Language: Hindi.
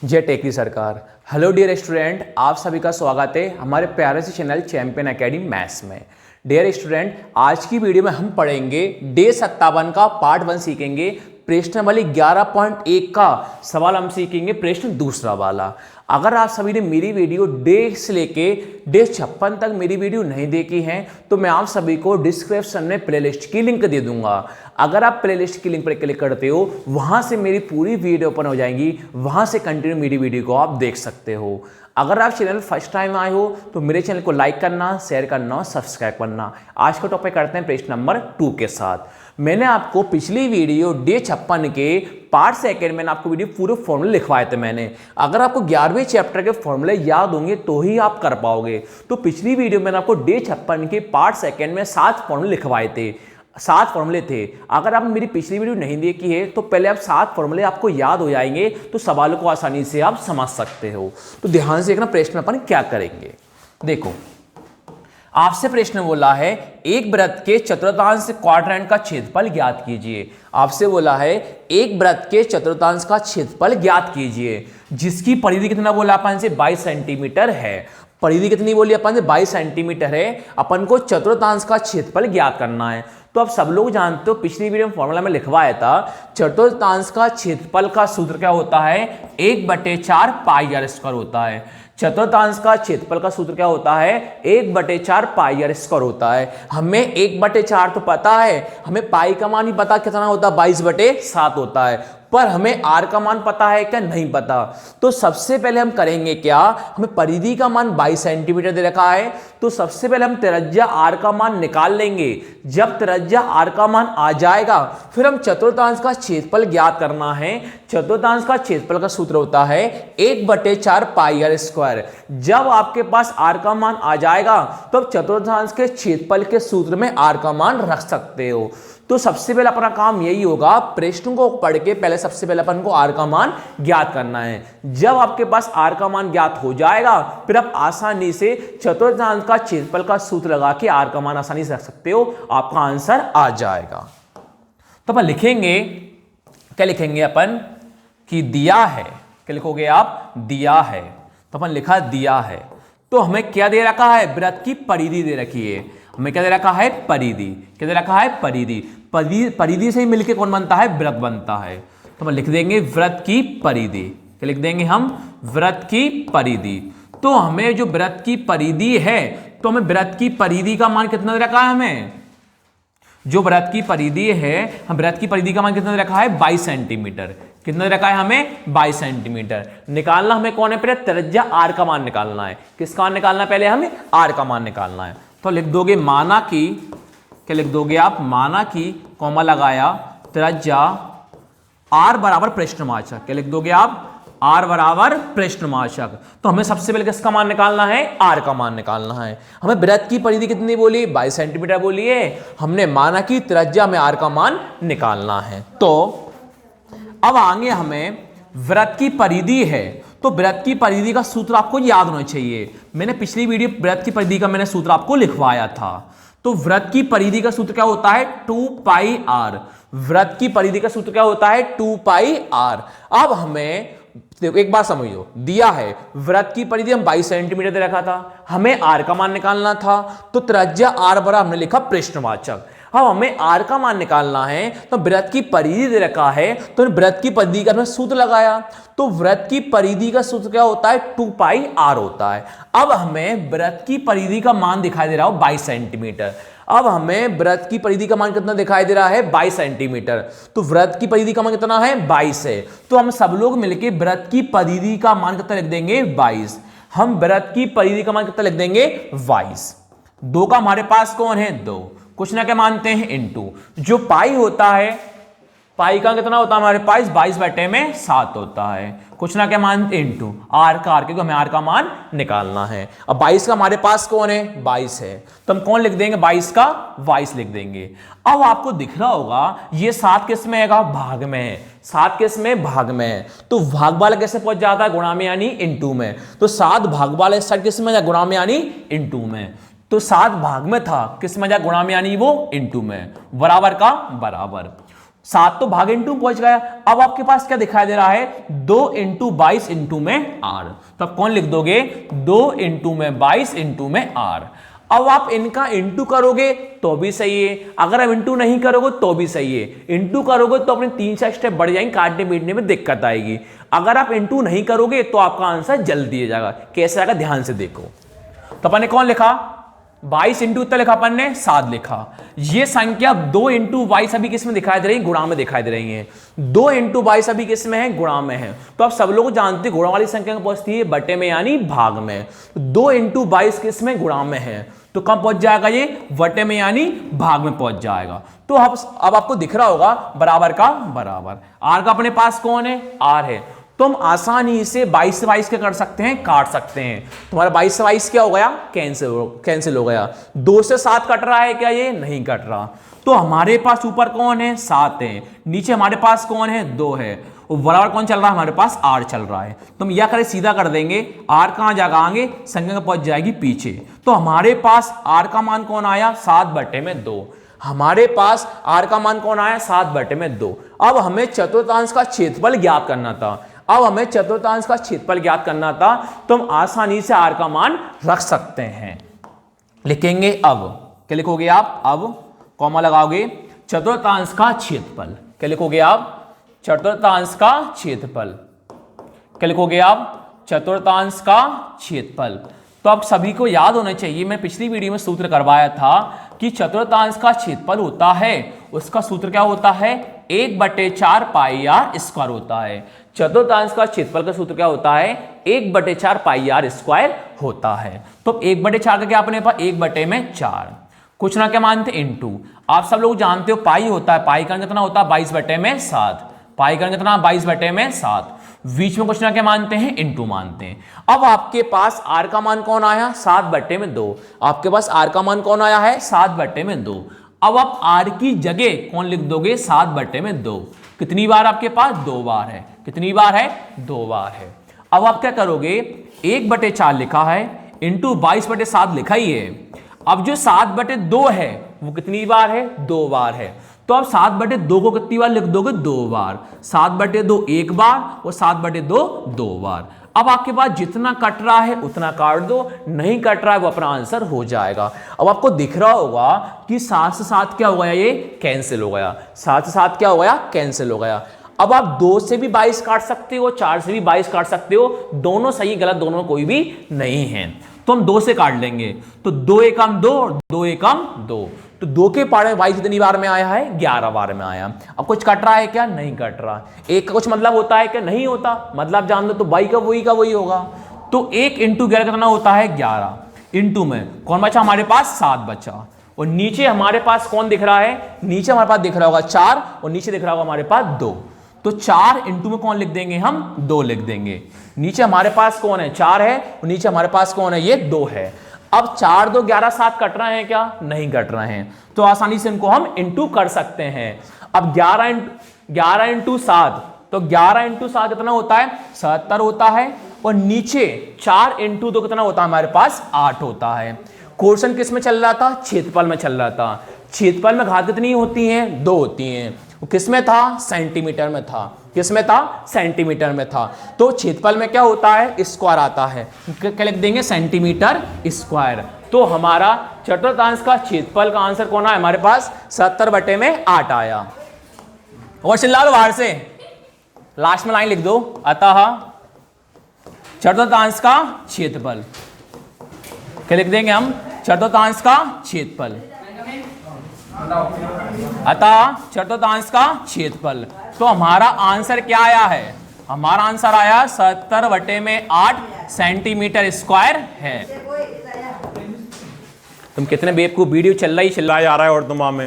जय टेकी सरकार। हेलो डियर स्टूडेंट, आप सभी का स्वागत है हमारे प्यारे से चैनल चैंपियन एकेडमी मैथ्स में। डियर स्टूडेंट, आज की वीडियो में हम पढ़ेंगे डे 57 का पार्ट 1 सीखेंगे। प्रश्न वाली 11.1 का सवाल हम सीखेंगे, प्रश्न दूसरा वाला। अगर आप सभी ने मेरी वीडियो डे से लेके डे 56 तक मेरी वीडियो नहीं देखी है तो मैं आप सभी को डिस्क्रिप्शन में प्लेलिस्ट की लिंक दे दूंगा। अगर आप प्लेलिस्ट की लिंक पर क्लिक करते हो वहां से मेरी पूरी वीडियो ओपन हो जाएगी, वहां से कंटिन्यू मेरी वीडियो को आप देख सकते हो। अगर आप चैनल फर्स्ट टाइम आए हो तो मेरे चैनल को लाइक करना, शेयर करना, सब्सक्राइब करना। आज का टॉपिक करते हैं प्रश्न नंबर 2 के साथ। मैंने आपको पिछली वीडियो डे 56 के पार्ट सेकंड में आपको वीडियो पूरे फॉर्मूले लिखवाए थे मैंने। अगर आपको 11वें चैप्टर के फॉर्मूले याद होंगे तो ही आप कर पाओगे। तो पिछली वीडियो में आपको डे 56 के पार्ट सेकंड में 7 फॉर्मूले लिखवाए थे, 7 फॉर्मूले थे। अगर आप मेरी पिछली वीडियो नहीं देखी है तो पहले आप 7 फॉर्मूले आपको याद हो जाएंगे तो सवालों को आसानी से आप समझ सकते हो। तो ध्यान से देखना प्रश्न अपन क्या करेंगे। देखो, आपसे प्रश्न बोला है एक वृत्त के चतुर्थांश क्वाड्रेंट का क्षेत्रफल ज्ञात कीजिए। आपसे बोला है एक वृत्त के चतुर्थांश का क्षेत्रफल ज्ञात कीजिए, जिसकी परिधि कितना बोला अपन से 22 सेंटीमीटर है। परिधि कितनी बोली अपन से 22 सेंटीमीटर है। अपन को चतुर्थांश का क्षेत्रफल ज्ञात करना है। तो आप सब लोग जानते हो पिछली वीडियो में फॉर्मूला में लिखवाया था, चतुर्थांश का क्षेत्रफल का सूत्र क्या होता है, 1/4 पाई आर स्क्वायर होता है। चतुर्थांश का क्षेत्रफल का सूत्र क्या होता है, 1/4 पाई आर स्क्वायर होता है। हमें 1/4 तो पता है, हमें पाई का मान ही पता कितना होता है, 22/7 होता है, पर हमें आर का मान पता है क्या, नहीं पता। तो सबसे पहले हम करेंगे क्या, हमें परिधि का मान 22 सेंटीमीटर दे रखा है, तो सबसे पहले हम त्रिज्या आर का मान निकाल लेंगे। जब त्रिज्या आर का मान आ जाएगा फिर हम चतुर्थांश का क्षेत्रफल ज्ञात करना है। चतुर्थांश का क्षेत्रफल का सूत्र होता है 1/4 पाई आर स्क्वायर। जब आपके पास आर का मान आ जाएगा तो आप चतुर्थांश के क्षेत्रफल के सूत्र में आर का मान रख सकते हो। तो सबसे पहले अपना काम यही होगा, प्रश्न को पढ़ के पहले सबसे पहले अपन को आर का मान ज्ञात करना है। जब आपके पास आर का मान ज्ञात हो जाएगा फिर आप आसानी से चतुर्थांश का क्षेत्रफल का सूत्र लगा के आर का मान आसानी से रख सकते हो, आपका आंसर आ जाएगा। तो अपन लिखेंगे, क्या लिखेंगे अपन कि दिया है। क्या लिखोगे आप, दिया है। तो अपन लिखा दिया है, तो हमें क्या दे रखा है, वृत्त की परिधि दे रखी है। हमें क्या दे रखा है, परिधि। क्या दे रखा है, परिधि। परिधि से ही मिलके कौन बनता है, वृत्त बनता है। तो हम लिख देंगे वृत्त की परिधि। क्या लिख देंगे हम, वृत्त की परिधि। तो हमें जो वृत्त की परिधि है, तो हमें वृत्त की परिधि का मान कितना दे रखा है, हमें जो वृत्त की परिधि है, हम वृत्त की परिधि का मान कितना दे रखा है, 22 सेंटीमीटर। कितना दे रखा है हमें, 22 सेंटीमीटर। निकालना हमें कौन है, पहले त्रिज्या आर का मान निकालना है। किसका मान निकालना है, पहले हमें आर का मान निकालना है। तो लिख दोगे माना कि, क्या लिख दोगे आप, माना कि कॉमा लगाया त्रिज्या आर बराबर प्रश्नवाचक। क्या लिख दोगे आप, आर बराबर प्रश्नवाचक। तो हमें सबसे पहले किसका मान निकालना है, आर का मान निकालना है। हमें वृत्त की परिधि कितनी बोली, 22 सेंटीमीटर बोली है। हमने माना कि त्रिज्या में आर का मान निकालना है। तो अब आगे हमें वृत्त की परिधि है, तो वृत्त की परिधि का सूत्र आपको याद होना चाहिए। मैंने पिछली वीडियो वृत्त की परिधि का मैंने सूत्र आपको लिखवाया था। तो वृत्त की परिधि का सूत्र क्या होता है, 2 पाई आर। वृत्त की परिधि का सूत्र क्या होता है, 2 पाई आर। अब हमें देखो, एक बात समझो, दिया है वृत्त की परिधि हम 22 सेंटीमीटर दे रखा था, हमें आर का मान निकालना था, तो त्रिज्या आर बराबर हमने लिखा प्रश्नवाचक। अब हमें आर का मान निकालना है, तो वृत्त की परिधि दे रखा है, तो वृत्त की परिधि का हमने सूत्र लगाया। तो वृत्त की परिधि का सूत्र क्या होता है, 2 पाई आर होता है। अब हमें वृत्त की परिधि का मान दिखाई दे रहा हो 22 सेंटीमीटर। अब हमें वृत्त की परिधि का मान कितना दिखाई दे रहा है, 22 सेंटीमीटर। तो वृत्त की परिधि का मान कितना है, 22 है। तो हम सब लोग मिलकर वृत्त की परिधि का मान कितना लिख देंगे, 22। हम वृत्त की परिधि का मान कितना लिख देंगे, 22। 2 का हमारे पास कौन है, 2, कुछ ना क्या मानते हैं, इनटू जो पाई होता है, पाई का कितना होता है हमारे पास, 22/7 होता है। कुछ ना क्या मानते, इनटू आर का, आर क्योंकि हमें आर का मान निकालना है। अब 22 का हमारे पास कौन है, 22 है, तो हम कौन लिख देंगे, 22 का 22 लिख देंगे। अब आपको दिख रहा होगा ये 7 किस में है, भाग में है। 7 किस में, भाग में है। तो भाग वाला कैसे पहुंच जाता है, गुणा में यानी इनटू में। तो 7 भाग वाले 60 किस में, गुणा में यानी इनटू में। तो 7 भाग में था, किस में जा गुणा में, यानी वो इनटू में, बराबर का बराबर। 7 तो भाग इनटू पहुंच गया। अब आपके पास क्या दिखाई दे रहा है, 2 इंटू 22 इंटू में आर। तो आप कौन लिख दोगे, 2 इंटू में 22 इंटू में आर। अब आप इनका इंटू करोगे तो भी सही है, अगर आप इंटू नहीं करोगे तो भी सही है। इंटू करोगे तो अपने 3-4 स्टेप बढ़ जाएंगे, काटने पीटने में दिक्कत आएगी। अगर आप इंटू नहीं करोगे तो आपका आंसर जल्दी दिया जाएगा। कैसे आएगा ध्यान से देखो। तो अपन ने कौन लिखा, 22 इंटू उत्तर लिखा अपन ने, 7 लिखा। ये संख्या 2 इंटू 22 अभी किस में दिखाई दे रही है, गुणा में दिखाई दे रही है। 2 इंटू 22 अभी किस में है, गुणा में है। तो आप सब लोग जानते हैं गुणा वाली संख्या में पहुंचती है बटे में यानी भाग में। 2 इंटू 22 किस में, गुणा में है, तो कब पहुंच जाएगा, ये बटे में यानी भाग में पहुंच जाएगा। तो अब आपको दिख रहा होगा बराबर का बराबर। आर का अपने पास कौन है, आर है। तो हम आसानी से 22 से 22 क्या कर सकते हैं, काट सकते हैं। तुम्हारा 22 से 22 क्या हो गया, कैंसिल हो गया। 2 से 7 कट रहा है क्या, ये नहीं कट रहा। तो हमारे पास ऊपर कौन है, 7 है, नीचे हमारे पास कौन है, 2 है, बराबर कौन चल रहा है, हमारे पास आर चल रहा है। तो हम यह करें, सीधा कर देंगे, आर कहां जाएगा, आगे संख्या पहुंच जाएगी पीछे। तो हमारे पास आर का मान कौन आया, 7 बटे में 2। हमारे पास आर का मान कौन आया, 7 बटे में 2। अब हमें चतुर्थांश का क्षेत्रफल ज्ञात करना था। अब हमें चतुर्थांश का क्षेत्रफल ज्ञात करना था, तो हम आसानी से आर का मान रख सकते हैं। लिखेंगे अब, क्या लिखोगे आप, अब कॉमा लगाओगे, चतुर्थांश का क्षेत्रफल। क्या लिखोगे आप, चतुर्थांश का क्षेत्रफल। क्या लिखोगे आप, चतुर्थांश का क्षेत्रफल। तो आप सभी को याद होना चाहिए, मैं पिछली वीडियो में सूत्र करवाया था कि चतुर्थांश का क्षेत्रफल होता है, उसका सूत्र क्या होता है, 1/4 पाई आर स्क्वायर होता है। चतुर्थांश का क्षेत्रफल का सूत्र क्या होता है, 1/4 पाई आर स्क्वायर होता है। तो 1/4 का क्या अपने पास, 1/4 कुछ ना क्या मानते, इनटू। आप सब लोग जानते हो पाई होता है, पाई का कितना होता है, 22/7। पाई का कितना, 22/7। बीच में कुछ ना क्या मानते हैं, इनटू मानते हैं। अब आपके पास आर का मान कौन आया, 7/2। आपके पास आर का मान कौन आया है, 7/2। अब आप आर की जगह कौन लिख दोगे, 7/2। कितनी बार आपके पास, 2 बार है। कितनी बार है, 2 बार है। अब आप क्या करोगे, 1/4 लिखा है इंटू 22/7 लिखा ही है। अब जो 7/2 है वो कितनी बार है, 2 बार है। तो आप 7/2 को कितनी बार लिख दोगे, 2 बार। 7/2 1 बार और 7/2 2 बार। अब आपके पास जितना कट रहा है उतना काट दो, नहीं कट रहा है वो अपना आंसर हो जाएगा। अब आपको दिख रहा होगा कि 7 से 7 क्या हो गया, ये कैंसिल हो गया। 7 से 7 क्या हो गया, कैंसिल हो गया। अब आप 2 से भी 22 काट सकते हो, 4 से भी 22 काट सकते हो, दोनों सही गलत, दोनों कोई भी नहीं है। तो हम 2 से काट लेंगे, तो 2 एकम 2 और 2 एकम 2। तो 2 के पारे में 22 कितनी बार में आया है, 11 बार में आया। अब कुछ कट रहा है क्या, नहीं कट रहा। एक का कुछ मतलब होता है क्या, नहीं होता। मतलब जान दो तो बाई का वही होगा। तो 1 इंटू 11 कितना होता है, 11। इंटू में कौन बचा हमारे पास, 7 बचा। और नीचे हमारे पास कौन दिख रहा है, नीचे हमारे पास दिख रहा होगा 4 और नीचे दिख रहा होगा हमारे पास 2। तो 4 इंटू में कौन लिख देंगे, हम 2 लिख देंगे। नीचे हमारे पास कौन है, 4 है और नीचे हमारे पास कौन है, ये 2 है। अब 4 2 11 7 कट रहे हैं क्या, नहीं कट रहे हैं। तो आसानी से इनको हम इंटू कर सकते हैं। अब 11 इंटू 7, तो 11 इंटू 7 कितना होता है, 77 होता है। और नीचे 4 इंटू 2 कितना होता है हमारे पास, 8 होता है। क्वेश्चन किस में चल रहा था, क्षेत्रफल में चल रहा था। क्षेत्रफल में घात कितनी होती हैं, 2 होती हैं। किस में था, सेंटीमीटर में था। किस में था, सेंटीमीटर में था। तो क्षेत्रफल में क्या होता है, स्क्वायर आता है। क्या लिख देंगे, सेंटीमीटर स्क्वायर। तो हमारा चतुर्थांश का क्षेत्रफल का आंसर कौन है हमारे पास, 77/8 आया। और चिल्ला दो बाहर से, लास्ट में लाइन लिख दो, अतः चतुर्थांश का क्षेत्रफल। क्या लिख देंगे हम, चतुर्थांश का क्षेत्रफल। अतः चतुर्थांश का क्षेत्रफल। तो हमारा आंसर क्या आया है, हमारा आंसर आया 77/8 सेंटीमीटर स्क्वायर है। तुम कितने बेवकूफ, वीडियो चल रहा ही जा रहा है और तुम में